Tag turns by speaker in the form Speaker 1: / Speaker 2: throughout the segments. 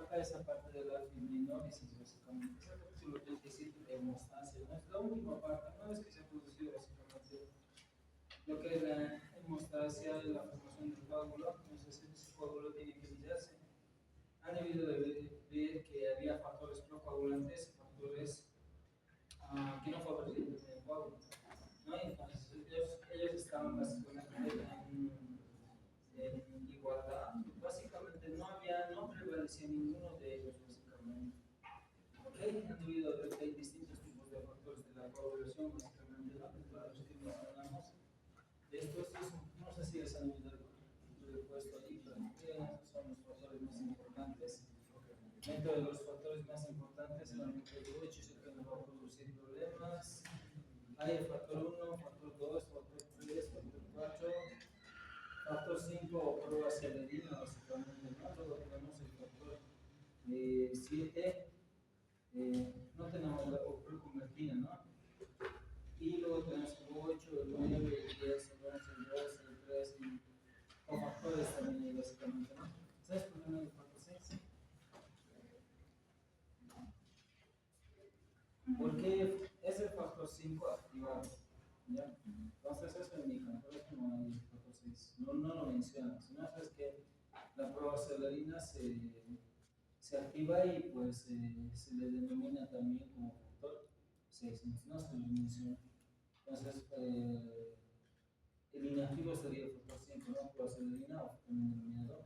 Speaker 1: falta esa parte de la fibrinólisis, básicamente. Es el capítulo 37 de hemostasia, ¿no? Es la última parte, una vez que se ha producido básicamente lo que es la hemostasia, la formación del coágulo, entonces ese coágulo tiene que lidiarse. Han debido de ver que había factores procoagulantes y factores que no favorecen el coágulo, ¿no? Entonces ellos estaban básicamente en igualdad. Básicamente no prevalecía ninguno de ellos, básicamente. ¿Okay? Han debido de ver que hay distintos tipos de factores de la coagulación, básicamente, ¿no? Dentro de los que mencionamos. De estos, no sé si les han olvidado el puesto allí, pero estos son los factores más importantes. Dentro de los factores más importantes, el anticoagulante es el que nos va a producir problemas. Hay el factor 1, factor 2, factor 3, factor 4, factor 5 o proacelerina, básicamente, ¿no? Luego tenemos el factor 7, no tenemos la proconvertina, ¿no? Y luego tenemos el 8, el 9, el 10, el 11, el 12, el 13, o factores también ahí, básicamente, ¿no? ¿Sabes por qué no hay el factor 6? Porque es el factor 5 activado, ¿ya? Entonces eso indica, por eso no hay el factor 6, no lo menciona, sino es que la proacelerina se activa y pues se le denomina también como factor 6, no se le menciona. Entonces, el inactivo sería el factor 5, ¿no? Proacelerina o también denominado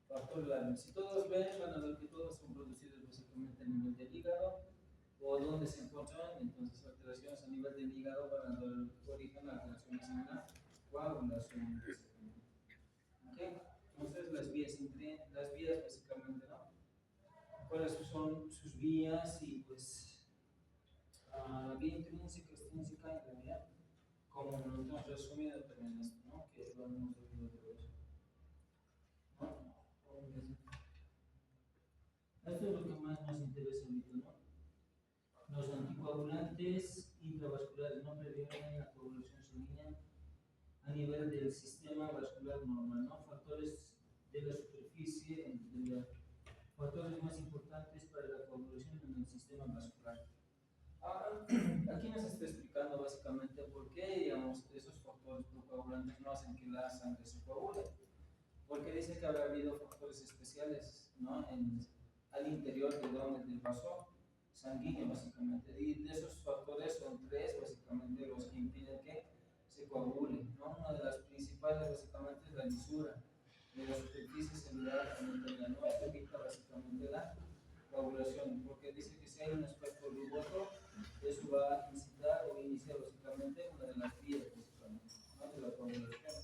Speaker 1: factor LARME. Si todos ven, van a ver que todos son producidos básicamente a nivel del hígado o donde se encuentran, entonces alteraciones a nivel del hígado van a dar origen a alteraciones en la coagulación. ¿Okay? Entonces las vías básicamente, ¿no? ¿Cuáles son sus vías? Y pues la vía intrínseca, extrínseca y la vía común. Entonces resumido también esto, ¿no? Que lo hemos debido de ver, ¿no? Esto es lo que más nos interesa ahorita, ¿no? Los anticoagulantes intravasculares no previenen la coagulación sanguínea a nivel del sistema vascular normal, ¿no? Factores de la superficie, factores más importantes para la coagulación en el sistema vascular. Aquí nos está explicando básicamente por qué, digamos, esos factores procoagulantes no hacen que la sangre se coagule. Porque dice que habrá habido factores especiales, ¿no? Al interior del vaso sanguíneo, básicamente. Y de esos factores son tres, básicamente, los que impiden que se coagule, ¿no? Una de las principales, básicamente, es la lisura de la superficie celular endotelial, ¿no? Esto evita, básicamente, la coagulación, porque dice que si hay un aspecto rugoso, eso va a incitar o iniciar, básicamente, una de las vías, básicamente, ¿no? De la coagulación,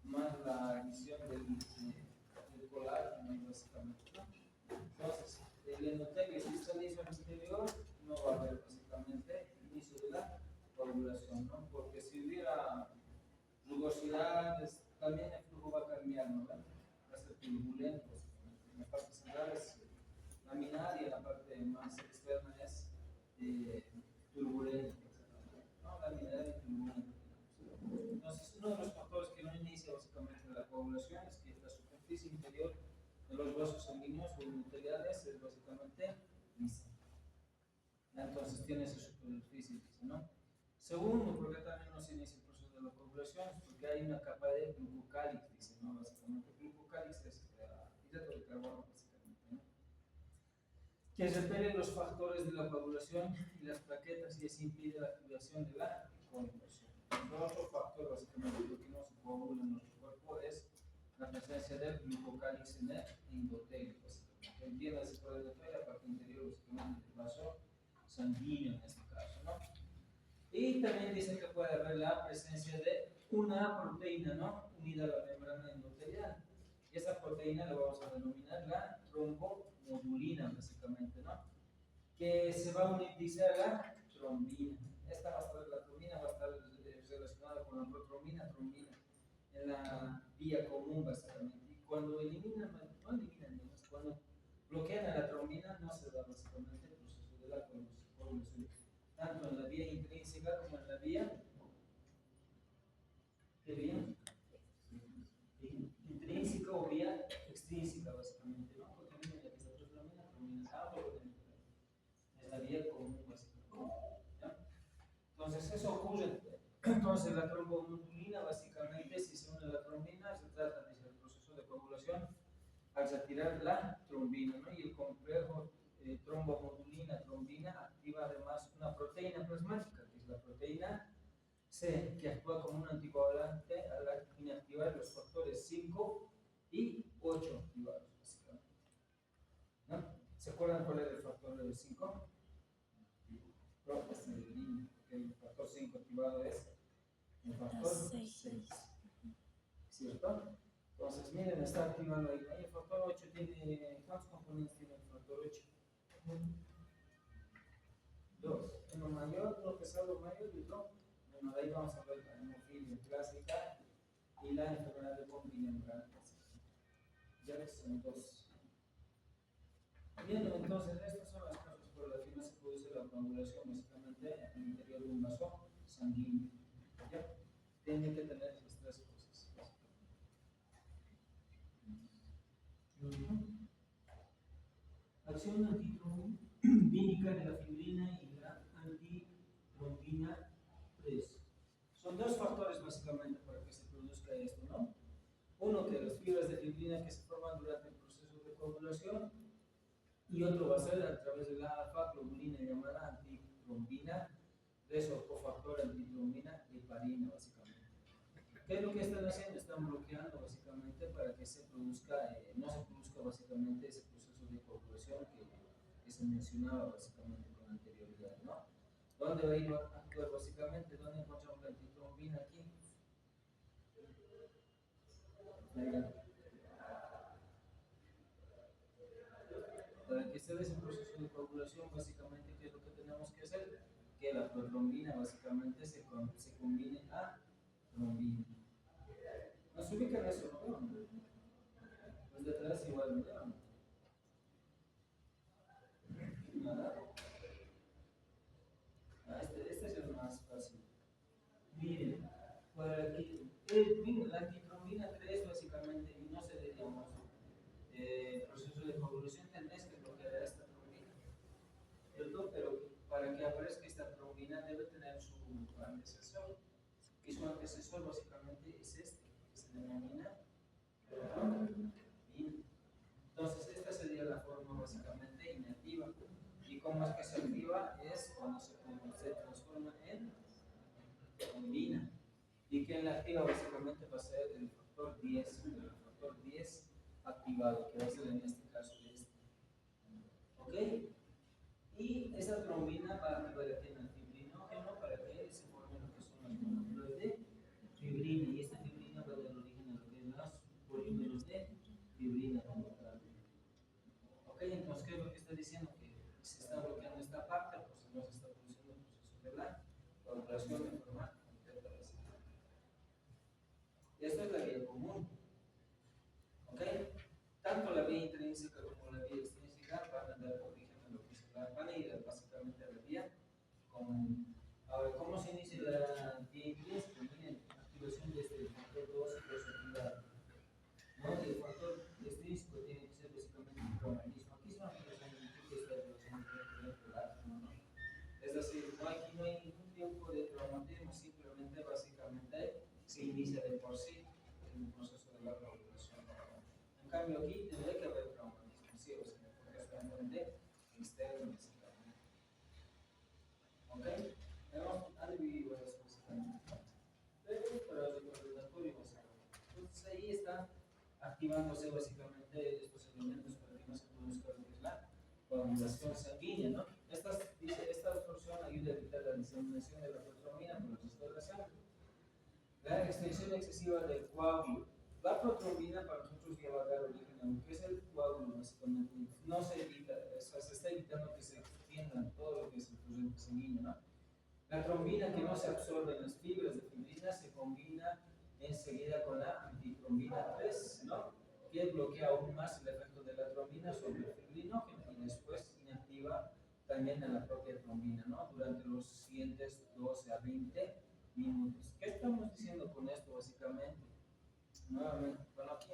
Speaker 1: más la adición del colágeno, básicamente, ¿no? Entonces, el endotelio, si está liso en el exterior, no va a haber básicamente inicio de la coagulación, ¿no? Porque si hubiera rugosidad, también el flujo va a cambiar, ¿no? Va a ser turbulento, básicamente. En la parte central es laminar y en la parte más externa es turbulento, ¿no? Laminar y turbulento. Entonces, uno de los factores que no inicia básicamente la coagulación es que la superficie interior de los vasos sanguíneos o endoteliales es básicamente lisa. Entonces tiene esa superficie lisa, ¿no? Segundo, porque también no se inicia el proceso de la coagulación, porque hay una capa de glucocálix, dice, ¿no? Básicamente, glucocálix es hidrato de carbono, básicamente, ¿no? Que repele los factores de la coagulación y las plaquetas y así impide la activación de la coagulación. Otro factor, básicamente, lo que no se coagula en nuestro cuerpo es la presencia del glucocálix en el endotelio, básicamente. Entiéndase por el endotelio, la parte interior, básicamente, del vaso sanguíneo en este caso, ¿no? Y también dice que puede haber la presencia de una proteína, ¿no? Unida a la membrana endotelial. Y esa proteína la vamos a denominar la trombomodulina, básicamente, ¿no? Que se va a unir, dice, a la trombina. La trombina va a estar relacionada con la protrombina, trombina, en la vía común, básicamente. Y cuando cuando bloquean a la trombina, no se da básicamente el proceso de la coagulación, tanto en la vía intrínseca como en la vía, ¿qué vía? Intrínseca o vía extrínseca, básicamente, ¿no? Porque miren, aquí está otra lámina, Entonces, la trombomotulina, básicamente, si se une la trombina, se trata de el proceso de coagulación al retirar la trombina, ¿no? Y el complejo trombomotulina-trombina activa además una proteína plasmática, que es la proteína C, que actúa como un anticoagulante al inactivar los factores 5 y 8 activados, básicamente, ¿no? ¿Se acuerdan cuál es el factor 5? No, es el factor 5 activado es el factor 6, ¿cierto? Entonces, miren, está activado ahí. El factor 8 tiene, ¿cuántos componentes tiene el factor 8? 2. Uno mayor, uno pesado mayor y otro menor. Ahí vamos a ver la hemofilia clásica y la enfermedad de Pompi-Membrana. Ya ves, son 2. Bien, entonces, estas son las causas por las que no se produce la coagulación, básicamente, en el interior de un vaso sanguíneo. ¿Ya? Tienen que tener esas 3 cosas. Acción antitrombínica de la fibrina y la antitrombina 3. Son 2 factores básicamente para que se produzca esto, ¿no? Uno, que las fibras de fibrina que se forman durante el proceso de coagulación, y otro va a ser a través de la alfa-globulina llamada antitrombina 3 o cofactor antitrombina heparina, básicamente. ¿Qué es lo que están haciendo? Están bloqueando básicamente para que se produzca, no se produzca básicamente ese proceso de coagulación que se mencionaba básicamente con anterioridad, ¿no? ¿Dónde va a ir a actuar básicamente? ¿Dónde encontramos la antitrombina aquí? Para que se dé ese proceso de coagulación, básicamente, ¿qué es lo que tenemos que hacer? Que la protrombina básicamente se combine a trombina. ¿Nos ubican eso, no? Los de atrás igual, ¿no? Nada. Este es el más fácil. Miren, para que la antitrombina 3 básicamente no se dé, digamos, proceso de coagulación, tendréis que bloquear esta trombina, ¿cierto? Pero para que aparezca esta trombina debe tener su antecesor, y su antecesor básicamente es este, que se denomina protrombina. Entonces, esta sería la forma básicamente inactiva. ¿Y cómo es que se activa? Es cuando se transforma en trombina. ¿Y quién la activa? Básicamente va a ser el factor 10 activado, que va a ser en este caso este. ¿Ok? Y esa trombina va a activar aquí en el fibrinógeno para que se formen lo que son las moléculas de fibrina. Y esta fibrina va a dar origen a lo que es los polímeros de fibrina como tal. ¿Ok? Entonces, ¿qué es lo que está diciendo? Que se está bloqueando esta parte, pues no se está produciendo el proceso de la coagulación de forma completa. Esto es la vía común. ¿Ok? Tanto la vía intrínseca como la vía extrínseca van a dar origen a lo que se van a ir básicamente a la vía común. Ahora, ¿cómo se inicia la vía intrínseca? Miren, activación desde el factor 2 activado, ¿no? Y el factor extrínseco tiene que ser básicamente un cromatismo. Aquí es una activación que está relacionada con el, ¿no? Es decir, aquí no hay ningún tipo de cromatismo, simplemente básicamente se inicia de por sí en el proceso de la coagulación. En cambio, aquí tendría que haber cromatismo, sí, o sea, porque es una fuente externa, básicamente. ¿Ok? Han dividido eso básicamente. Pero es recordatorio, básicamente. Entonces, ahí está activándose básicamente estos elementos para que no se produzca lo que es la coagulación sanguínea, ¿no? Esta absorción ayuda a evitar la diseminación de la protrombina por el resto de la sangre. La extensión excesiva del coágulo. La protrombina para nosotros ya va a dar origen a lo que es el coágulo, básicamente. No se evita, o sea, se está evitando que se extiendan todo lo que es el torrente sanguíneo, ¿no? La trombina que no se absorbe en las fibras de fibrina se combina enseguida con la antitrombina 3, ¿no? Que bloquea aún más el efecto de la trombina sobre el fibrinógeno y después inactiva también a la propia trombina, ¿no? Durante los siguientes 12 a 20 minutos. ¿Qué estamos diciendo con esto básicamente? Nuevamente, bueno, aquí,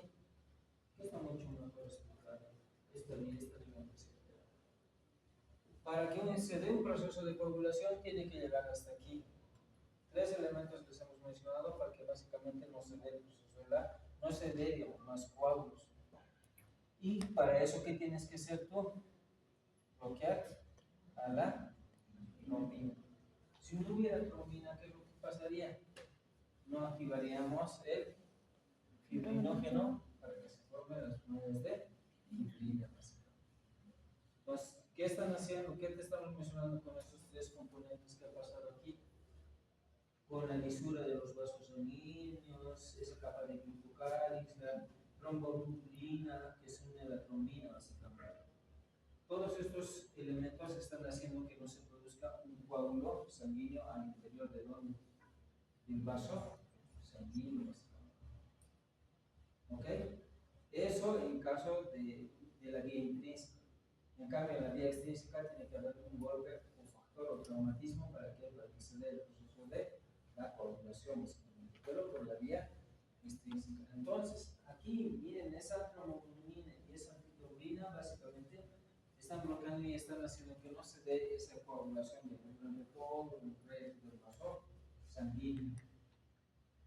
Speaker 1: ¿qué está mucho mejor explicado? Esta para que se dé un proceso de coagulación tiene que llegar hasta aquí. Tres elementos les hemos mencionado para que básicamente no se dé el proceso de la, no se dé, digamos, más coágulos. Y para eso, ¿qué tienes que hacer tú? Bloquear a la trombina. Si no hubiera trombina, ¿qué es lo que pasaría? No activaríamos el fibrinógeno para que se formen las unidades de fibrina. Entonces, ¿qué están haciendo? ¿Qué te estamos mencionando con estos tres componentes que ha pasado aquí? Con la lisura de los vasos sanguíneos, esa capa de glucocálix, la tromboglobulina que se une a la trombina, básicamente. Todos estos elementos están haciendo que no se produzca un coágulo sanguíneo al interior de donde? Del vaso sanguíneo, básicamente. ¿Ok? Eso en caso de la vía intrínseca. En cambio, en la vía extrínseca tiene que haber un golpe o factor o traumatismo para que se dé el proceso de la coagulación, pero por la vía extrínseca. Entonces, aquí miren, esa trombina y esa antitrombina básicamente están bloqueando y están haciendo que no se dé esa coagulación durante todo el resto del vaso sanguíneo.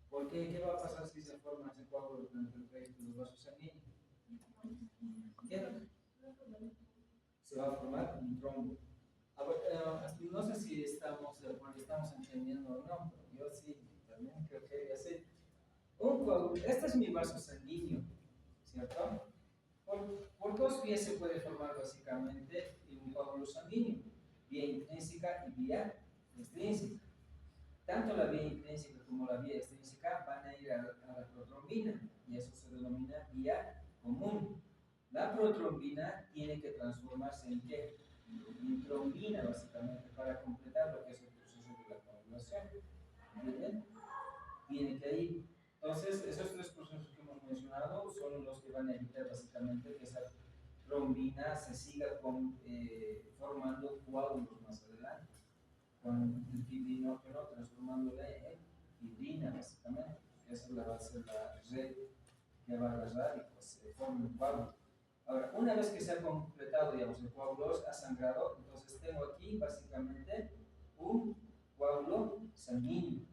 Speaker 1: ¿Por qué? ¿Qué va a pasar si se forma ese coágulo durante el resto del vaso sanguíneo? ¿Qué? Se va a formar un trombo. No sé si estamos entendiendo o no, pero yo sí, también creo que ya sé. Un coágulo, este es mi vaso sanguíneo, ¿cierto? Por dos vías se puede formar básicamente un coágulo sanguíneo, vía intrínseca y vía extrínseca. Tanto la vía intrínseca como la vía extrínseca van a ir a la protrombina, y eso se denomina vía común. La protrombina tiene que transformarse en ¿qué? En trombina, básicamente, para completar lo que es el proceso de la coagulación. ¿Entienden? Tiene que ir. Entonces, esos tres procesos que hemos mencionado son los que van a evitar básicamente que esa trombina se siga formando coágulos más adelante, con el fibrinógeno transformándole en fibrina, básicamente. Esa va a ser la red que va a agarrar y pues se forma un coágulo. Ahora, una vez que se ha completado, digamos, el coágulo ha sangrado, entonces tengo aquí básicamente un coágulo sanguíneo,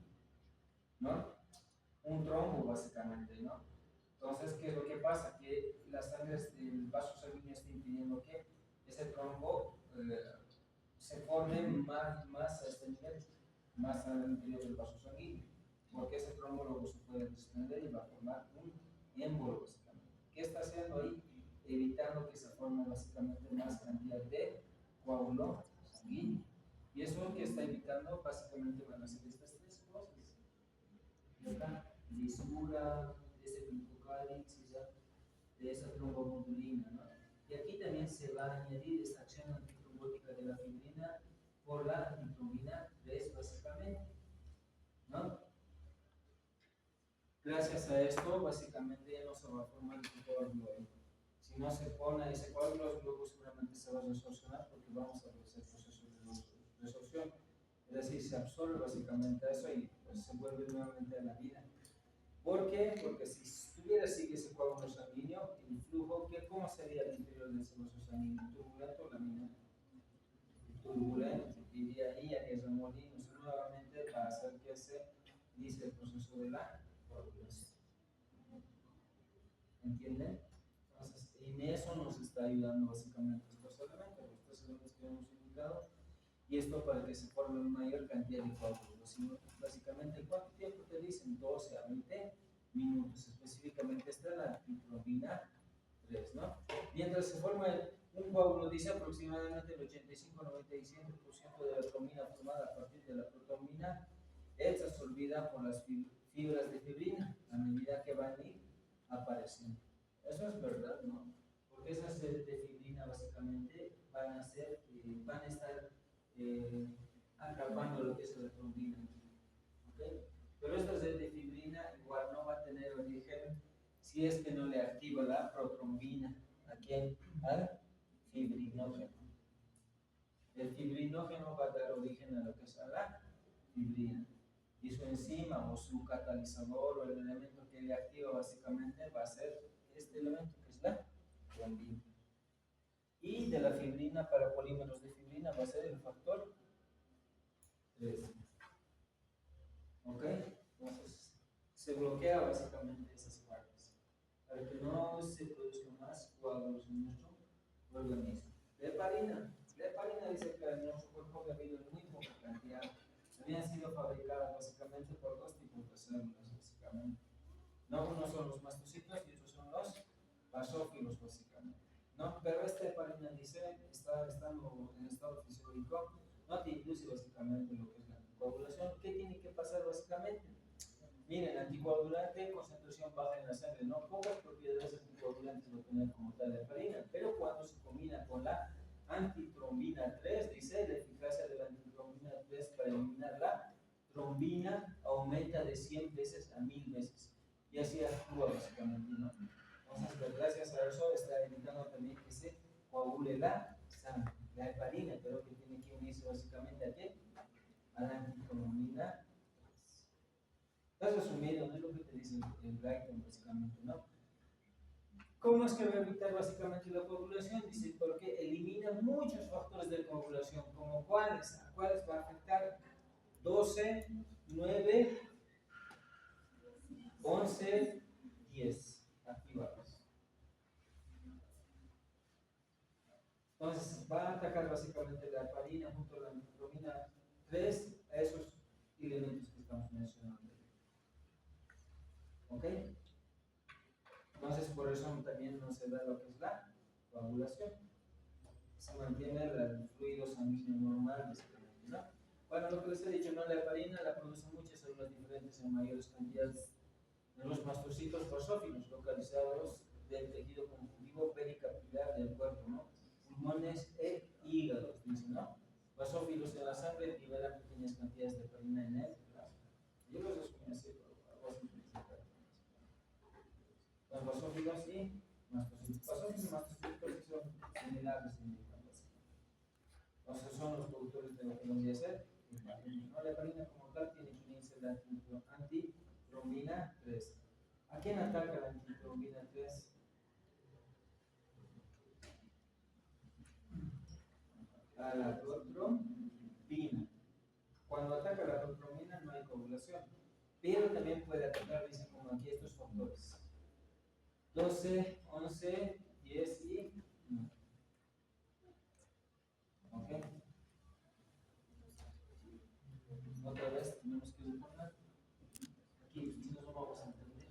Speaker 1: ¿no? Un trombo básicamente, ¿no? Entonces, ¿qué es lo que pasa? Que la sangre del vaso sanguíneo está impidiendo que ese trombo se forme más a este nivel, más al interior del vaso sanguíneo, porque ese trombo luego se puede desprender y va a formar un émbolo básicamente. ¿Qué está haciendo ahí? Evitando que se forme básicamente más cantidad de coágulo sanguíneo. Y eso que está evitando básicamente van a ser estas tres cosas. Esta lisura, ese glucocálix y de esa tromboglobulina, ¿no? Y aquí también se va a añadir esta acción antitrombótica de la fibrina por la antitrombina 3 básicamente, ¿no? Gracias a esto, básicamente ya no se va a formar el coágulo ahí. Si no se pone ese coágulo, luego seguramente se va a resorcionar porque vamos a hacer procesos de resorción. Es decir, se absorbe básicamente eso y pues, se vuelve nuevamente a la vida. ¿Por qué? Porque si sigue ese coágulo sanguíneo, el flujo, ¿cómo sería el interior de ese vaso sanguíneo? ¿Turbulento o laminado? Turbulento. Y de ahí haría remolinos nuevamente para hacer que se inicie el proceso de la coagulación. ¿Entienden? Entonces, en eso nos está ayudando básicamente estos elementos que hemos indicado, y esto para que se forme una mayor cantidad de coágulos. Básicamente, ¿cuánto tiempo te dicen? 12 a 20 minutos. Específicamente está la antitrombina 3, ¿no? Mientras se forma un coágulo, dice aproximadamente el 85-97% de la trombina formada a partir de la protrombina es absorbida por las fibras de fibrina a medida que van a ir apareciendo. Eso es verdad, ¿no? Porque esas de fibrina básicamente van a estar atrapando lo que es la trombina. ¿Okay? Pero esta de fibrina igual no va a tener origen si es que no le activa la protrombina. ¿A quién? Al fibrinógeno. El fibrinógeno va a dar origen a lo que es la fibrina. Y su enzima o su catalizador o el elemento que le activa básicamente va a ser este elemento que es la trombina. Y de la fibrina para polímeros de fibrina va a ser el factor 3. ¿Ok? Entonces, se bloquea básicamente esas partes para que no se produzcan más coágulos en nuestro organismo. La heparina dice que en nuestro cuerpo ha habido en muy poca cantidad. Habían sido fabricadas básicamente por dos tipos de células, básicamente. No, unos son los mastocitos y otros son los basófilos, básicamente. ¿No? Pero esta heparina dice, estando en estado fisiológico, no te induce básicamente lo que es la anticoagulación. ¿Qué tiene que pasar básicamente? Miren, anticoagulante, concentración baja en la sangre, ¿no? Pocas propiedades anticoagulantes va a tener como tal la heparina, pero cuando se combina con la antitrombina 3, dice, la eficacia de la antitrombina 3 para eliminar la trombina aumenta de 100 veces a 1000 veces. Y así actúa básicamente, ¿no? Entonces, gracias a eso está evitando también que se coagule la sangre, la heparina, pero que tiene que unirse básicamente a qué? A la antitrombina. Estás resumiendo, no es lo que te dice el Brighton, básicamente, ¿no? ¿Cómo es que va a evitar básicamente la coagulación? Dice, porque elimina muchos factores de coagulación, como cuáles, ¿a cuáles va a afectar? 12, 9, 11, 10 activados. Entonces, va a atacar básicamente la heparina junto a la antitrombina 3 a esos elementos que estamos mencionando. ¿Ok? Entonces, por eso también no se da lo que es la coagulación. Se mantiene el fluido sanguíneo normal, ¿no? Bueno, lo que les he dicho, ¿no? La heparina la producen muchas células diferentes en mayores cantidades en los mastocitos basófilos localizados del tejido conjuntivo pericapilar del cuerpo, ¿no? Pulmones e hígados, dice, ¿no? Basófilos en la sangre liberan pequeñas cantidades de heparina en el plasma. Yo los resumí así, pero algo así. Los basófilos y mastocitos. Basófilos y mastocitos son similares en diferencia. Entonces son los productores de lo que vendría a ser ¿no? La heparina como tal tiene que unirse la antitrombina 3. ¿A quién ataca la antitrombina 3? A la protrombina. Cuando ataca la protrombina no hay coagulación, pero también puede atacar, dice como aquí, estos factores. 12, 11, 10 y 9. ¿Ok? Otra vez tenemos que suponer. Aquí si nos vamos a entender.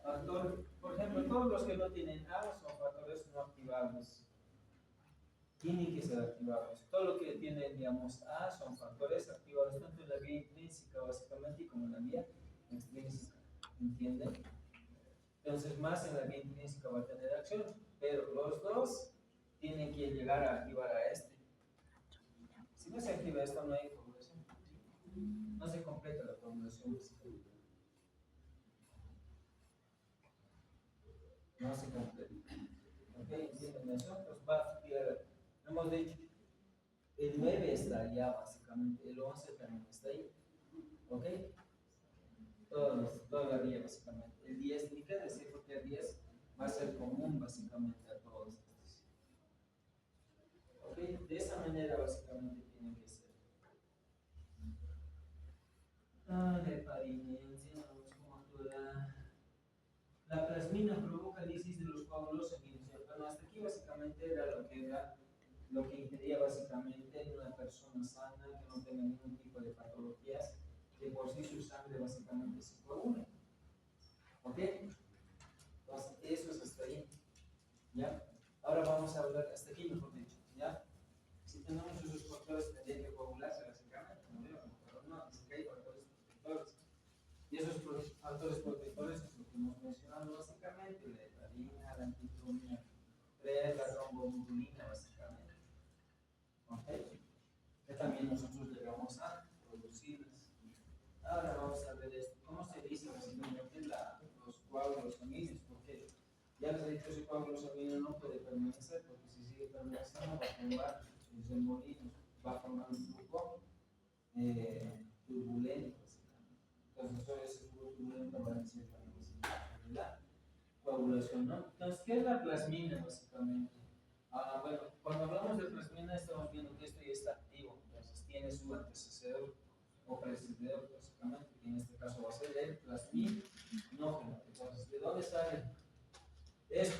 Speaker 1: Factor, por ejemplo, todos los que no tienen A son factores no activables. Tienen que ser activados. Todo lo que tiene, digamos, A son factores activados tanto en la vía intrínseca básicamente y como en la vía extrínseca. ¿Entienden? Entonces, más en la vía intrínseca va a tener acción, pero los dos tienen que llegar a activar a este. Si no se activa esto, no hay coagulación. No se completa la coagulación. No se completa. ¿Ok? ¿Entienden eso? Entonces va a activar. Hemos dicho, el 9 está allá básicamente, el 11 también está ahí. ¿Ok? Toda la vía básicamente. El 10 ni qué decir porque el 10 va a ser común básicamente a todos estos. ¿Ok? De esa manera básicamente tiene que ser. La heparina, vamos cómo actúa. La plasmina provoca lisis de los coágulos sanguíneos. Bueno, hasta aquí básicamente era lo que impedía básicamente en una persona sana que no tenga ningún tipo de patologías, que por sí su sangre básicamente se coagula. ¿Ok? Entonces, eso es hasta ahí. ¿Ya? Ahora vamos a hablar, hasta aquí mejor dicho. ¿Ya? Si tenemos esos factores tendrían que coagularse básicamente, no veo, pero no, dice que hay factores protectores. Y esos factores protectores es lo que hemos mencionado básicamente, la heparina, la antitrombina 3, la trombomulina básicamente. ¿Ok? Que también nosotros llegamos a producirlas. Ahora vamos a ver esto. ¿Cómo se dice básicamente los coágulos sanguíneos? Porque ya les he dicho que ese coágulo sanguíneo no puede permanecer, porque si sigue permaneciendo va a formar remolinos, va a formar un flujo turbulento. Entonces, todo ese flujo turbulento va a decir la coagulación, ¿no? Entonces, ¿qué es la plasmina básicamente? Bueno, cuando hablamos de plasmina estamos viendo que esto ya está activo, entonces tiene su antecesor, o precededor, básicamente, que en este caso va a ser el plasminógeno. Entonces, ¿de dónde sale? Es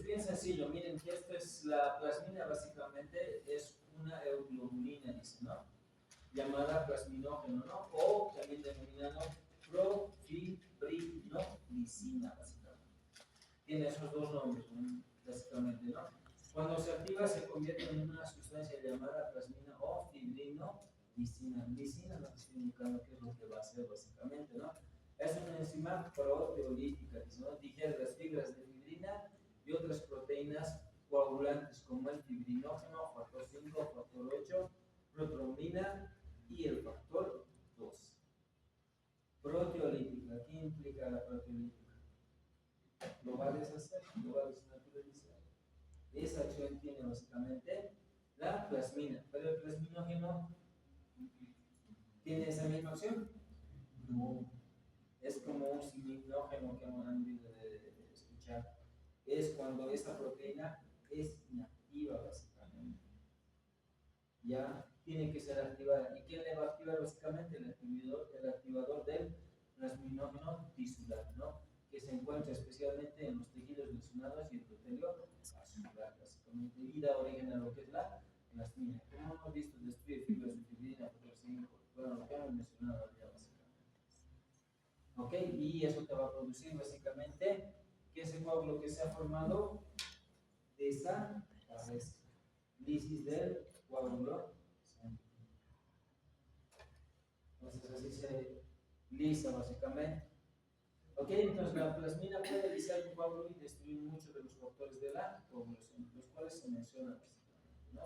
Speaker 1: bien sencillo, miren que esta es la plasmina, básicamente es una euglobulina, dice, ¿no? Llamada plasminógeno, ¿no? O también denominado profibrinoglicina, básicamente. Tiene esos dos nombres, ¿no? Básicamente, ¿no? Cuando se activa se convierte en una sustancia llamada plasmina o fibrinoglicina. Glicina nos está indicando qué es lo que va a hacer, básicamente, ¿no? Es una enzima proteolítica, ¿no? Digiere las fibras de fibrina y otras proteínas coagulantes como el fibrinógeno, factor 5, factor 8, protrombina y el factor 2. Proteolítica, ¿qué implica la proteolítica? Lo va a deshacer, lo va a desnaturalizar. Esa acción tiene básicamente la plasmina, pero el plasminógeno tiene esa misma acción. No. Es como un siminógeno que han debido de escuchar. Es cuando esa proteína es inactiva, básicamente. Ya tiene que ser activada. ¿Y quién le va a activar básicamente? El activador del plasminógeno tisular, ¿no? Que se encuentra especialmente en los tejidos lesionados y endotelio vascular, básicamente, y da origen a lo que es la plasmina. Como hemos visto, destruye fibras de fibrina, bueno, lo que hemos mencionado ya básicamente. ¿Ok? Y eso te va a producir básicamente que ese coágulo que se ha formado desaparezca. Lisis del coágulo. Entonces así se lisa básicamente. Ok, entonces la plasmina puede lisar un coágulo y destruir muchos de los factores de la coagulación, los cuales se mencionan, ¿no?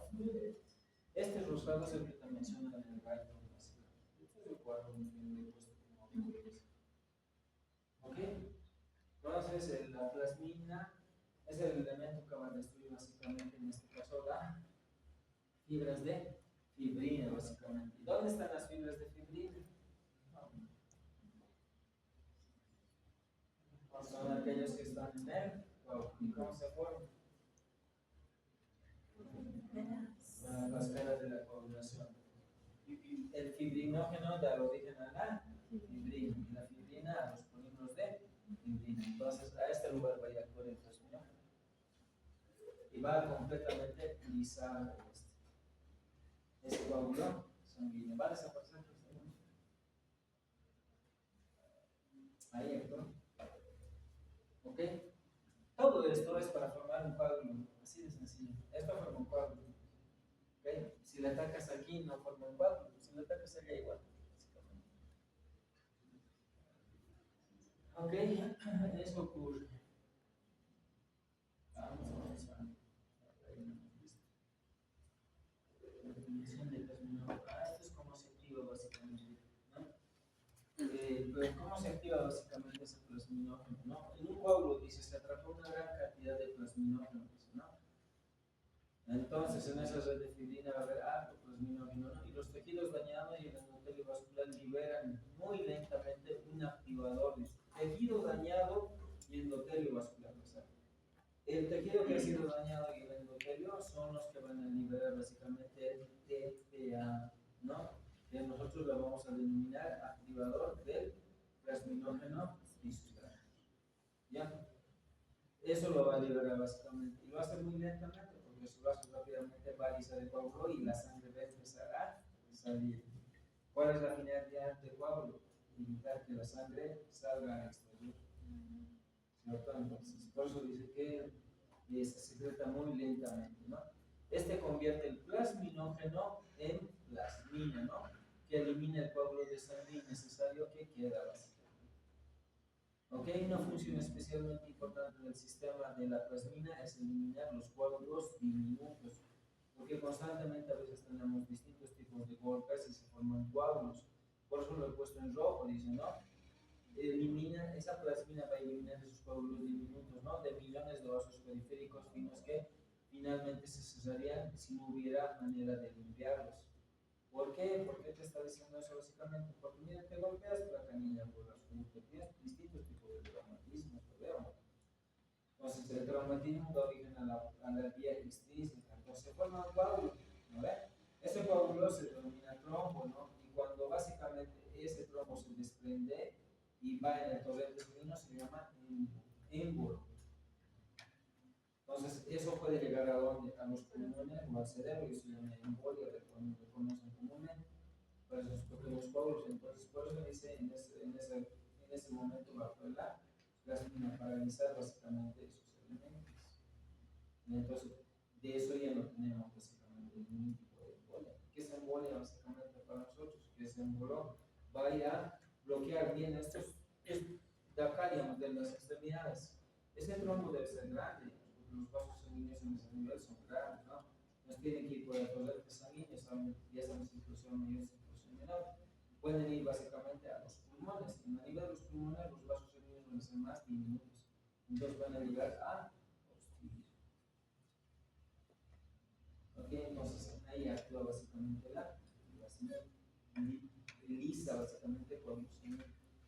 Speaker 1: Este rosado es el que te menciona en el gallo, básicamente. Este es el cuadro que he puesto como ejemplo. Ok, entonces la plasmina es el elemento que va a destruir básicamente, en este caso, las fibras de fibrina, básicamente. ¿Y dónde están las fibras de fibrina? Son aquellos que están en el coágulo. ¿Y cómo se forman? Las caras de la coagulación. El fibrinógeno da origen a la fibrina y la fibrina a los polímeros de fibrina. Entonces a este lugar va a ir a actuar el plasminógeno y va a completamente lisar este coágulo sanguíneo. Va a desaparecer. Ahí actuó. ¿Ok? Todo esto es para formar un coágulo, así de sencillo. Esto forma un coágulo. ¿Okay? Si le atacas aquí, no forma un coágulo. Si le atacas allá, igual. ¿Ok? Eso ocurre. Vamos a avanzar. La definición de plasminógeno. Esto es cómo se activa básicamente, ¿no? Pues, ¿cómo se activa básicamente ese plasminógeno, no? En un coágulo, dice, se atrapa una gran cantidad de plasminógeno, ¿no? Entonces, en esa red de fibrina va a haber alto plasminógeno, ¿no? Y los tejidos dañados y el endotelio vascular liberan muy lentamente un activador, dice, tejido dañado y endotelio vascular, o sea, el tejido que ha sido dañado y el endotelio son los que van a liberar básicamente el TPA, ¿no? Que nosotros lo vamos a denominar activador del plasminógeno tisular. ¿Ya? Eso lo va a liberar básicamente. Y lo hace muy lentamente porque su vaso rápidamente va a lisar el coágulo y la sangre va a empezar a salir. ¿Cuál es la finalidad del coágulo? Evitar que la sangre salga al exterior. ¿Cierto? Entonces, por eso dice que se secreta muy lentamente, ¿no? Este convierte el plasminógeno en plasmina, ¿no? Que elimina el coágulo de sangre innecesario que queda básicamente. ¿Ok? Una función especialmente importante del sistema de la plasmina es eliminar los coágulos diminutos, porque constantemente a veces tenemos distintos tipos de golpes y se forman coágulos. Por eso lo he puesto en rojo, dice, ¿no? Elimina, esa plasmina va a eliminar esos coágulos diminutos, ¿no? De millones de vasos periféricos finos que finalmente se cesarían si no hubiera manera de limpiarlos. ¿Por qué? ¿Por qué te está diciendo eso básicamente? Porque mira, te golpeas la canilla por las puntas, tienes distintos tipos de traumatismos, ¿verdad? Entonces el traumatismo da origen a la vía extrínseca, entonces se forma un coágulo, ¿no ve? Ese coágulo se denomina trombo, ¿no? Y cuando básicamente tren D y va en el torrente sanguíneo, se llama émbolo. Entonces, eso puede llegar a dónde? A los pulmones o al cerebro, y se llama embolia, reconocen comúnmente para esos pequeños coágulos. Entonces, por eso dice en ese momento va a la plasmina paralizar básicamente esos elementos. Entonces, de eso ya no tenemos básicamente ningún tipo de embolia. ¿Qué es embolia básicamente para nosotros? Que ese embolo vaya a bloquear bien estos, de acá, digamos, de las extremidades. Ese trombo debe ser grande, porque los vasos sanguíneos en ese nivel son grandes, ¿no? Nos tienen que ir por el torrente sanguíneo, ya estamos en circulación mayor, circulación menor. Pueden ir básicamente a los pulmones, y a nivel de los pulmones los vasos sanguíneos van a ser más diminutos. Entonces van a llegar a obstruir. ¿Ok? Entonces ahí actúa básicamente la lisa básicamente cuando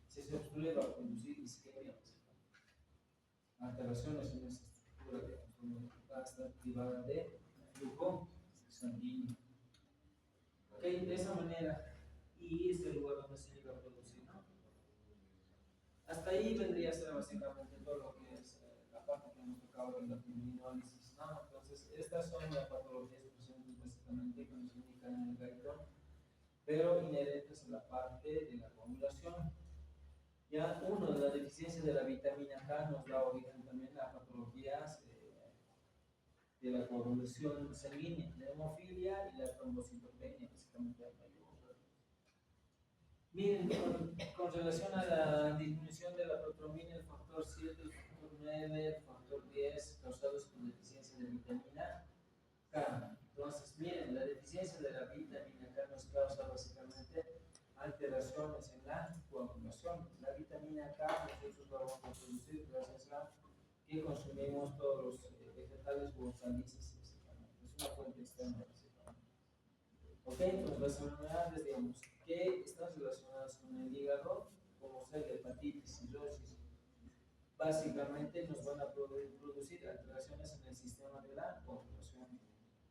Speaker 1: si se obstruye va a producir isquemia, alteraciones en esa estructura, digamos, va a estar privada de flujo sanguíneo. Ok, de esa manera, y es el lugar donde se llega a producir, ¿no? Hasta ahí vendría a ser básicamente todo lo que es la parte que hemos tocado de la criminólisis, ¿no? Entonces, estas son las patologías presentes básicamente que nos indican en el gaitón, pero inherentes a la parte de la coagulación. Ya uno de la deficiencia de la vitamina K nos da origen también a patologías de la coagulación sanguínea, la hemofilia y la trombocitopenia, básicamente. Miren, con relación a la disminución de la protrombina, el factor 7, el factor 9, el factor 10, causados por deficiencia de vitamina K. Entonces, miren, la deficiencia de la vitamina K nos causa básicamente alteraciones en la coagulación. La vitamina K nosotros la vamos a producir gracias a que consumimos todos los vegetales u hortalizas. Es una fuente externa, básicamente. Ok, entonces las enfermedades, digamos, que están relacionadas con el hígado, como ser la hepatitis, cirrosis, básicamente nos van a producir alteraciones en el sistema de la coagulación.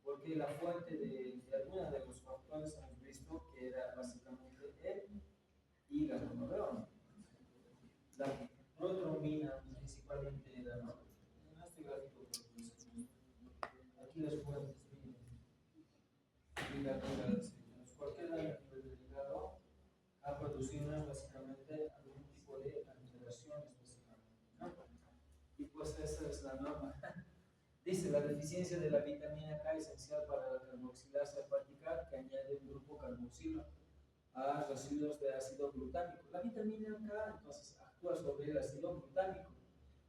Speaker 1: Porque la fuente de algunos de los factores hemos visto que era básicamente el hígado, ¿no veo? La protrombina principalmente era, ¿no? En este gráfico, aquí las fuentes, miren, hígado, cualquier daño del hígado ha producido básicamente algún tipo de alteraciones, básicamente, ¿no? Y pues esa es la norma. Dice, la deficiencia de la vitamina K es esencial para la carboxilasa hepática que añade un grupo carboxilo a residuos de ácido glutámico. La vitamina K entonces actúa sobre el ácido glutámico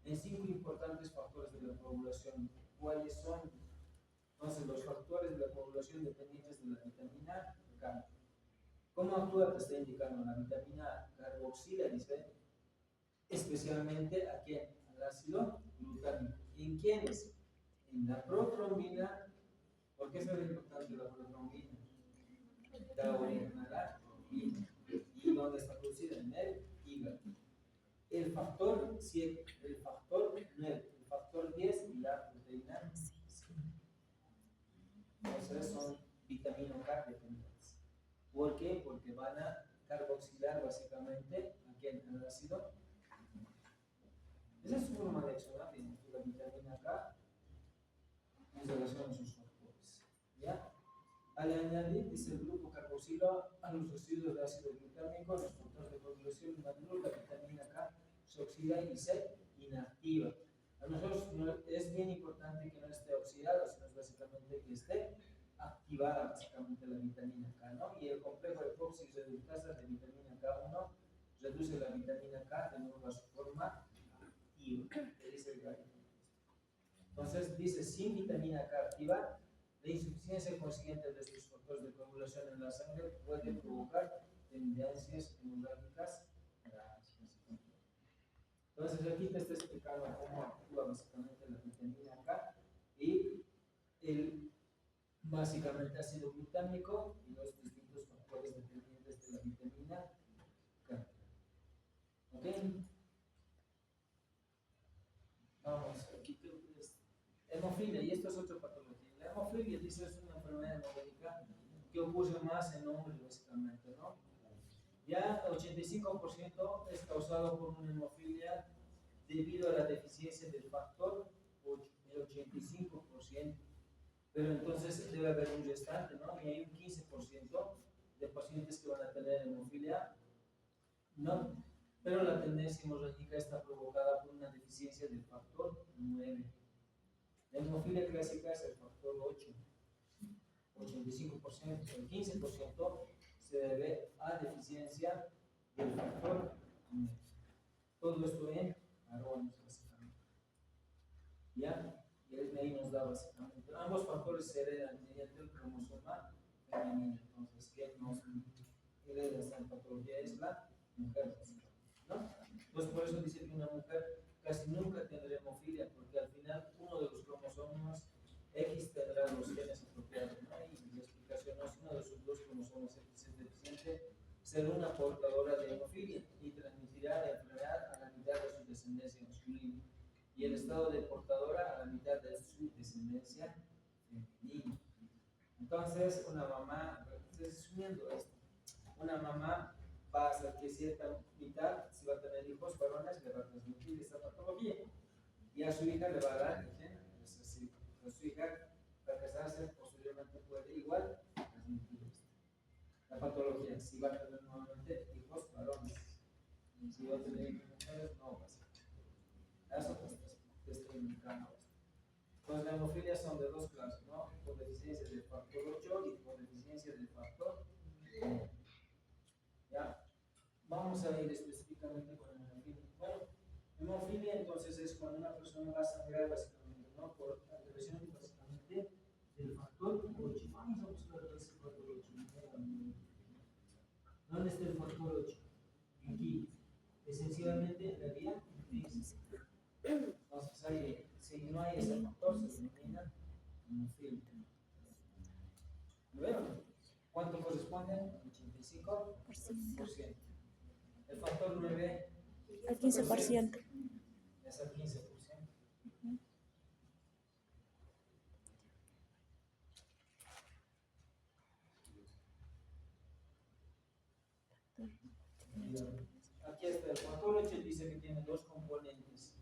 Speaker 1: en 5 importantes factores de la coagulación. ¿Cuáles son? Entonces, los factores de la coagulación dependientes de la vitamina K. ¿Cómo actúa? Te está indicando la vitamina carboxila, dice, especialmente ¿a quién? Al ácido glutámico. ¿Y en quiénes? En la protrombina. ¿Por qué es muy importante la protrombina? Da origen a la proteína. ¿Y dónde está producida? En el hígado. El factor 7, el factor 9, el factor 10 y la proteína. Entonces son vitamina K dependientes. ¿Por qué? Porque van a carboxilar básicamente al ácido. Esa es su forma de accionar la vitamina K en relación a sus factores. ¿Ya? Al añadir, dice el grupo carboxilo a los residuos de ácido glutámico, los factores de coagulación maduros, la vitamina K se oxida y se inactiva. A nosotros es bien importante que no esté oxidada, sino básicamente que esté activada básicamente la vitamina K, ¿no? Y el complejo de epoxi reductasa de vitamina K1 reduce la vitamina K de nuevo a su forma activa, que dice el gallo. Entonces dice, sin vitamina K activa, la insuficiencia consciente de estos factores de coagulación en la sangre puede provocar tendencias hemorrágicas graves. Entonces aquí te está explicando cómo actúa básicamente la vitamina K y el básicamente ácido glutámico y los distintos factores dependientes de la vitamina K. ¿Ok? Vamos, aquí creo que es hemofilia, y esto es otra patología. La hemofilia, dice, es una enfermedad hemorrágica que ocurre más en hombres, básicamente, ¿no? Ya 85% es causado por una hemofilia debido a la deficiencia del factor 8, el 85%. Pero entonces debe haber un restante, ¿no? Y hay un 15% de pacientes que van a tener hemofilia, ¿no? Pero la tendencia hemorrágica está provocada por una deficiencia del factor 9. La hemofilia clásica es el factor 8, 85%. El 15% se debe a deficiencia del factor 9. Todo esto en varones, básicamente. ¿Ya? Y ahí nos da básicamente. Ambos factores se heredan mediante el cromosoma femenino. Entonces, ¿qué nos hereda esta patología? Es la mujer, ¿no? Entonces, por eso dice que una mujer casi nunca tendrá hemofilia, porque al final uno de los cromosomas X tendrá los genes apropiados, ¿no? Y la explicación es uno de sus dos cromosomas X es deficiente, será una portadora de hemofilia y transmitirá la enfermedad a la mitad de su descendencia masculina y el estado de portadora a la mitad de su descendencia femenina. Entonces, una mamá, resumiendo esto, una mamá va a hacer que cierta mitad, si va a tener hijos varones, le va a transmitir esta patología. Y a su hija le va a dar el gen. Es decir, a su hija, para casarse, posteriormente puede igual transmitir la patología. Si va a tener nuevamente hijos varones, si va a tener hijos mujeres, no va a ser. Eso te estoy indicando. Entonces, la hemofilia son de dos clases, ¿no? Por deficiencia del factor 8 y por deficiencia del factor 9. ¿Ya? Vamos a ir específicamente con la hemofilia. Bueno, hemofilia entonces es cuando una persona va a sangrar básicamente, ¿no? Por alteración básicamente del factor 8. Vamos a buscar ese factor 8. ¿Dónde está el factor 8? Aquí. Esencialmente en la vía intrínseca. Entonces, ahí, si no hay ese factor, se denomina hemofilia. ¿Lo vieron? ¿Cuánto corresponde? 85%. El factor 9
Speaker 2: al 15%.
Speaker 1: Es el 15%. Aquí está, el factor 8 dice que tiene dos componentes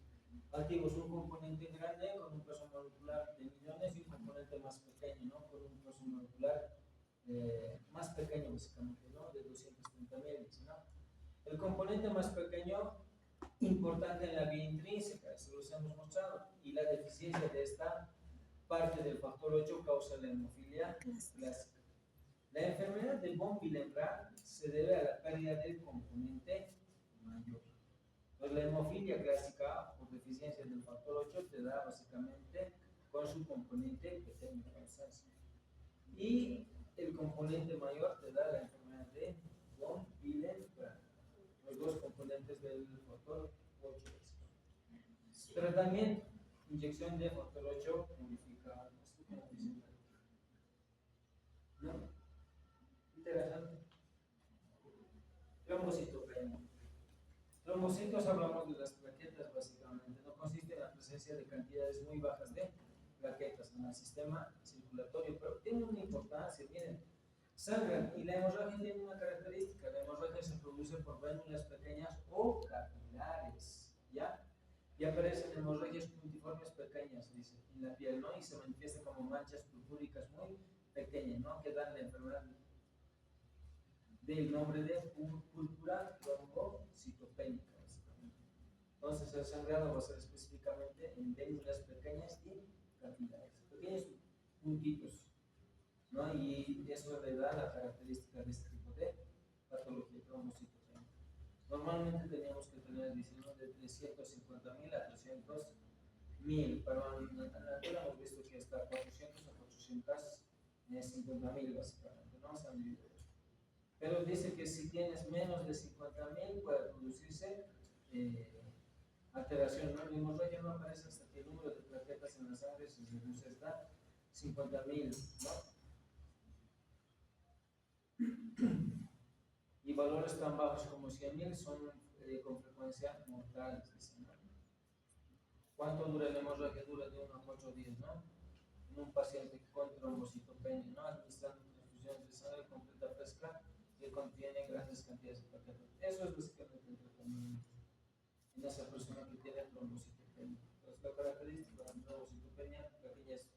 Speaker 1: activos, un componente grande con un peso molecular de millones y un componente más pequeño, ¿no? Con un peso molecular más pequeño básicamente, ¿no? De 230.000, ¿no? El componente más pequeño, importante en la vía intrínseca, eso los hemos mostrado, y la deficiencia de esta parte del factor 8 causa la hemofilia clásica. La enfermedad de von Willebrand se debe a la pérdida del componente mayor. Pues la hemofilia clásica, por deficiencia del factor 8, te da básicamente con su componente pequeño, y el componente mayor te da la enfermedad de von Willebrand. Los dos componentes del factor 8. Tratamiento: inyección de factor 8 modificado. ¿No? Interesante. Trombocitopenia. Trombocitos, hablamos de las plaquetas básicamente. No consiste en la presencia de cantidades muy bajas de plaquetas en el sistema circulatorio, pero tiene una importancia. Miren, sangran, y la hemorragia tiene una característica: la hemorragia se produce por vénulas pequeñas o capilares, ¿ya? Y aparecen hemorragias puntiformes pequeñas, dice, en la piel, ¿no? Y se manifiestan como manchas purpúricas muy pequeñas, ¿no? Que dan la enfermedad del nombre de púrpura trombocitopénica, básicamente. Entonces, el sangrado va a ser específicamente en vénulas pequeñas y capilares, pequeños puntitos, ¿no? Y eso le da la característica de este tipo de patología trombocitopénica. Normalmente teníamos que tener, diciendo, de 350.000 a 300.000, pero en la literatura hemos visto que hasta 400 a 450.000 básicamente, ¿no? Se han dividido. Pero dice que si tienes menos de 50.000 puede producirse alteración, ¿no? El hemorragia no aparece hasta que el número de plaquetas en la sangre se reduce hasta 50.000, ¿no? Y valores tan bajos como 100.000 son con frecuencia mortales, ¿no? ¿Cuánto dura la hemorragia? Dura de 1 a 4 días, ¿no? En un paciente con trombocitopenia, ¿no? Administrando transfusiones de sangre completa fresca que contiene grandes cantidades de plaquetas. Eso es básicamente el tratamiento en esa persona que tiene trombocitopenia. Entonces, la característica de la trombocitopenia, pequeñas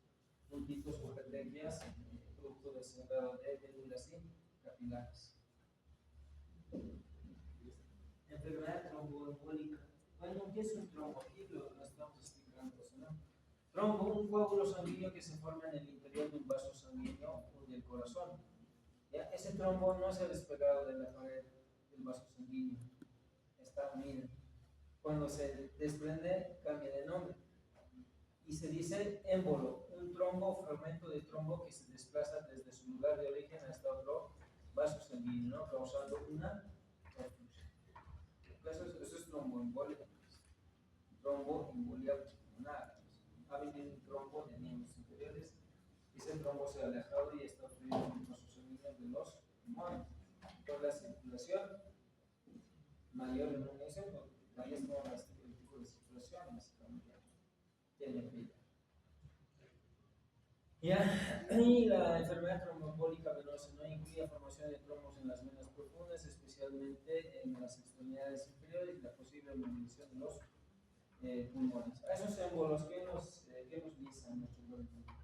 Speaker 1: puntitos o petequias, producto del sangrado de médulas y capilares. Enfermedad tromboembólica. Bueno, ¿qué es un trombo? Aquí lo estamos explicando, ¿no? Trombo, un coágulo sanguíneo que se forma en el interior de un vaso sanguíneo o del corazón. ¿Ya? Ese trombo no se ha despegado de la pared del vaso sanguíneo. Está unido. Cuando se desprende, cambia de nombre. Y se dice émbolo, un trombo o fragmento de trombo que se desplaza desde su lugar de origen hasta otro vaso sanguíneo, ¿no? Causando una obstrucción. Eso es tromboembolia. Tromboembolia pulmonar. Ha venido un trombo de miembros inferiores y ese trombo se ha alejado y está obstruido en los vasos sanguíneos de los pulmones. Por la circulación mayor en un inicio, ahí es como el tipo de circulación, básicamente. Tiene vida. Ya, y la enfermedad tromboembólica venosa no incluye formación de trombos en las venas profundas, especialmente en las extremidades inferiores y la posible movilización de los pulmones. A esos émbolos que nos dicen nuestros organismos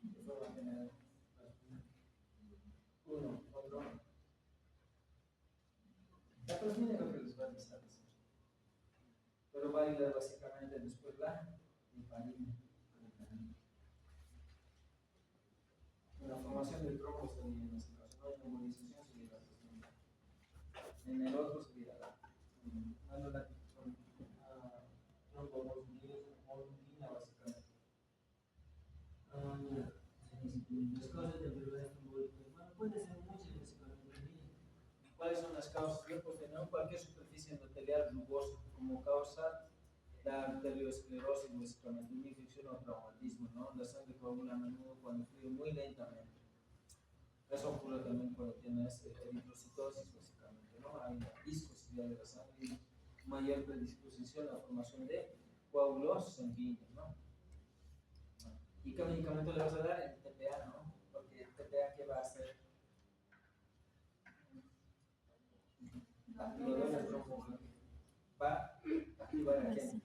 Speaker 1: de forma general. Uno, otro. La plasmina es lo que les va a avisar. Pero va a ayudar básicamente después la heparina. La formación del trombo sería en este caso, no hay movilización, sería la plasmina. En el otro sería la trombomolina básicamente. Las causas de enfermedad trombólica. Bueno, puede ser muchas básicamente. ¿Cuáles son las causas? Yo pues tener cualquier superficie endotelial rugosa como causa la arteriosclerosis, básicamente, una infección o traumatismo, ¿no? La sangre coagula a menudo cuando fluye muy lentamente. Eso ocurre también cuando tienes eritrocitosis, básicamente, ¿no? Hay una viscosidad de la sangre y mayor predisposición a la formación de coágulos sanguíneos, ¿no? ¿Y qué medicamento le vas a dar? El TPA, ¿no? Porque el TPA, ¿qué va a hacer? Activador del trombo. Va a activar a quién?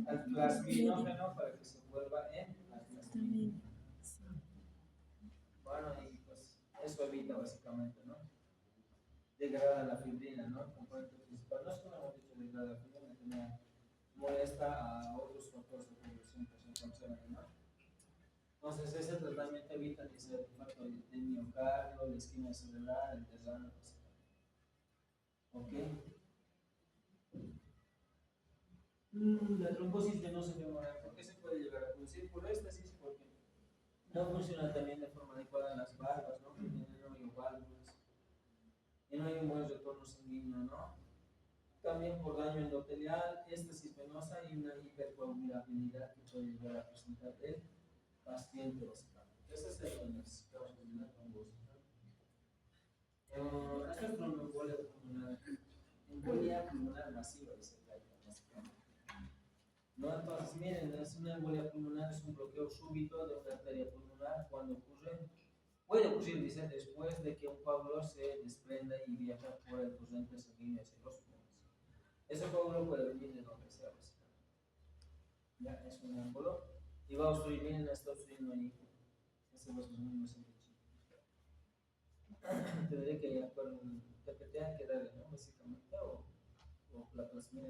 Speaker 1: Al plasminógeno para que se vuelva en la plasmina. Bueno, y pues eso evita básicamente, ¿no? Degrada la fibrina, ¿no? Componente principal. No es que no hemos dicho degrada la fibrina, sino molesta a otros factores de producción que se encuentran ahí, ¿no? Entonces, ese tratamiento evita que sea el infarto de miocardio, la isquemia cerebral, el derrame, ¿ok? La trombosis venosa femoral, ¿por qué se puede llegar a producir? Por éstasis, porque no funciona también de forma adecuada en las válvulas, ¿no? Que tienen válvulas y no hay un buen retorno sanguíneo, ¿no? También por daño endotelial, éstasis venosa y una hipercoagulabilidad que puede llegar a presentar el paciente, básicamente. Esas son las causas de la trombosis, ¿no? Esta es tromboembolia pulmonar, embolia pulmonar masiva, dice acá, básicamente. ¿No? Entonces, miren, es una embolia pulmonar, es un bloqueo súbito de una arteria pulmonar cuando puede ocurrir, dice, después de que un coágulo se desprenda y viaja por el torrente sanguíneo hacia los pulmones. Ese coágulo puede venir de donde sea, básicamente. Ya, es un émbolo y va a obstruir, miren, está obstruyendo ahí. Este vaso sanguíneo es el tendría que actuar un TPTA que darle, ¿no? Básicamente, o la plasmina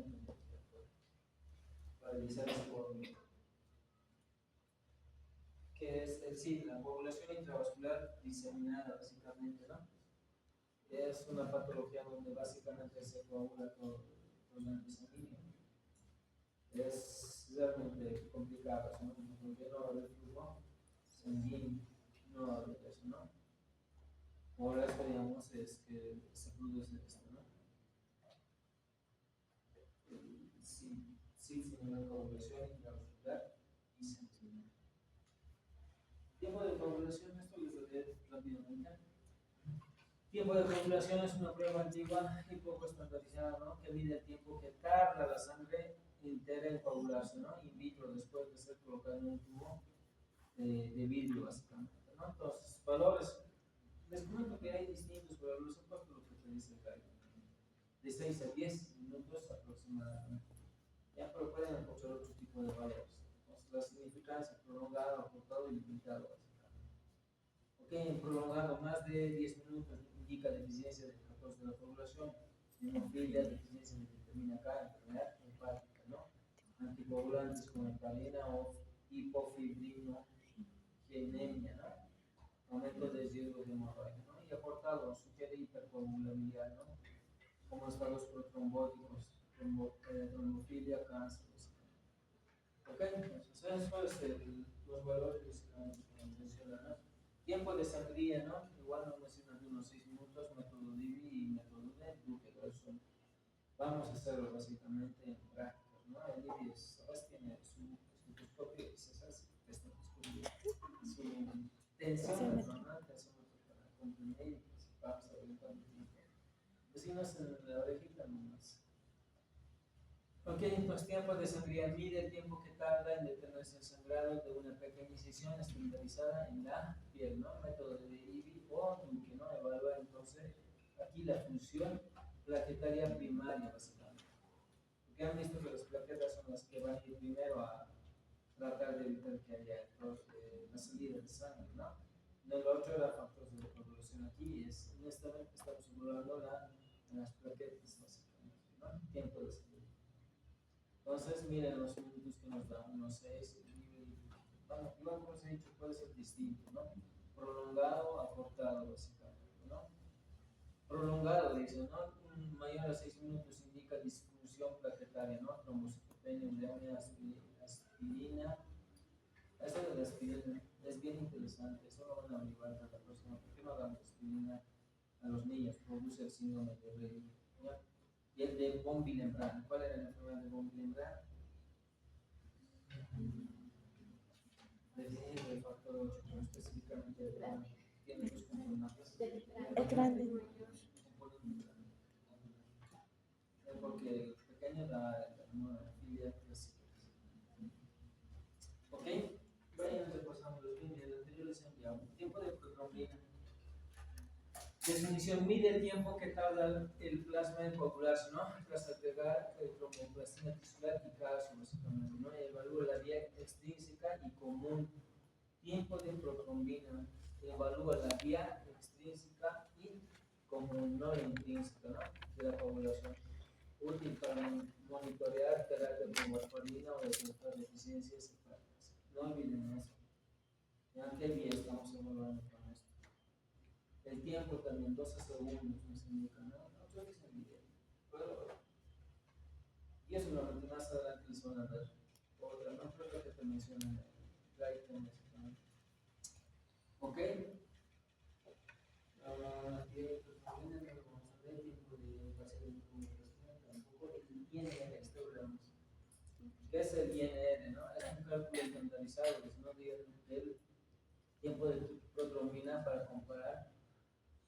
Speaker 1: para realizar ese coágulo. Que es sí, la coagulación intravascular diseminada, básicamente, ¿no? Es una patología donde básicamente se coagula todo el sanguíneo. Es realmente complicado, ¿no? Porque no va a haber flujo sanguíneo, no va a haber eso, ¿no? Ahora esto, digamos, es que se produce esto, ¿no? Sí, una coagulación intravascular diseminada. Tiempo de coagulación, esto les lo leer rápidamente. Tiempo de coagulación es una prueba antigua y poco estandarizada, ¿no? Que mide el tiempo que tarda la sangre entera en coagularse, ¿no? In vitro, después de ser colocada en un tubo de vidrio, básicamente, ¿no? Entonces, valores Les comento que hay distintos, pero los he puesto lo que te dice el guideline, de 6 a 10 minutos aproximadamente. Ya, pero pueden aportar otro tipo de valores. Entonces, la significancia prolongado, acortado y limitado, básicamente. Ok, en prolongado más de 10 minutos indica deficiencia de factores de la población, hemofilia, deficiencia de vitamina K, enfermedad hepática, ¿no? Anticoagulantes como heparina o hipofibrinogenemia, ¿no? Aumento de riesgo de hemorragia, ¿no? Y acortado sugiere hipercoagulabilidad, ¿no? Como estados protrombóticos, trombofilia, cáncer, etc. Ok, entonces eso es los valores básicamente que nos mencionan, ¿no? Tiempo de sangría, ¿no? Igual nos mencionan unos 6 minutos, método DIVI y método de Duque, eso vamos a hacerlo básicamente en gráficos, ¿no? El DIVI ¿sabes? Tiene su estetoscopio y se hace su tensión, ¿no? Tensiómetro para comprimir y pues vamos a ver cuánto tiempo. Vecinos en la orejita nomás. Ok, pues tiempo de sangría mide el tiempo que tarda en detenerse el sangrado de una pequeña incisión estandarizada en la piel, ¿no? Método de IBI o Duque, ¿no? Evalúa entonces aquí la función plaquetaria primaria, básicamente. Porque han visto que las plaquetas son las que van a ir primero a tratar de evitar que haya la salida de sangre, ¿no? El otro era factores de coagulación. Aquí es, honestamente, estamos evaluando las plaquetas, básicamente, ¿no? Tiempo de sangría. Entonces, miren los minutos que nos da, unos 6, bueno, igual como os he dicho, puede ser distinto, ¿no? Prolongado, acortado, básicamente, ¿no? Prolongado, dice, ¿no? Mayor a 6 minutos indica disfunción plaquetaria, ¿no? Trombocitopenia, uremia, aspirina. Eso de la aspirina es bien interesante, eso lo van a averiguar para la próxima. ¿Por qué no damos aspirina a los niños? Produce el síndrome de Rey, ¿ya? Y el de von Willebrand. ¿Cuál era la enfermedad de von Willebrand? El factor 8, pero específicamente tiene dos componentes.
Speaker 2: Es grande.
Speaker 1: Porque el pequeño da hemofilia clásica. Ok, vayan repasando los vídeos. El anterior les enviamos. Tiempo de protrombina. Definición: mide el tiempo que tarda el plasma en coagularse, ¿no? Tras agregar tromboplastina tisular y calcio, básicamente, ¿no? Y evalúa la vía extrínseca y común. Tiempo de protrombina. Evalúa la vía extrínseca y común, no la intrínseca, ¿no? De la coagulación. Útil para monitorear terapia con warfarina o detectar deficiencias hepáticas. No olviden eso. ¿En qué vía estamos evaluando con esto? El tiempo también, 12 segundos nos indica, ¿no? Otros dicen video. Y eso normalmente más adelante les van a dar otra, no creo que te mencionen ok. Aquí también vamos a ver tiempo de paciente con tampoco el INR, esto hablamos. ¿Qué es el INR? ¿No? Es un cálculo estandarizado, ¿no? Del tiempo de protrombina para comparar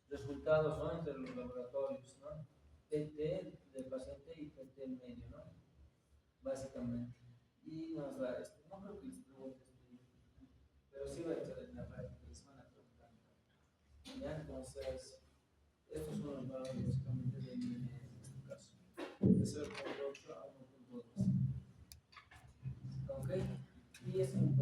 Speaker 1: resultados, ¿no? Entre los laboratorios, ¿no? PT del paciente y PT medio, ¿no? Básicamente. Y nos da esto. No creo que les pregunte pero sí va a echar en la práctica, les van a preguntar. ¿Ya? Entonces, estos son los valores básicamente de INR en este caso. De 0.8 a 1.2. ¿Ok? Y es un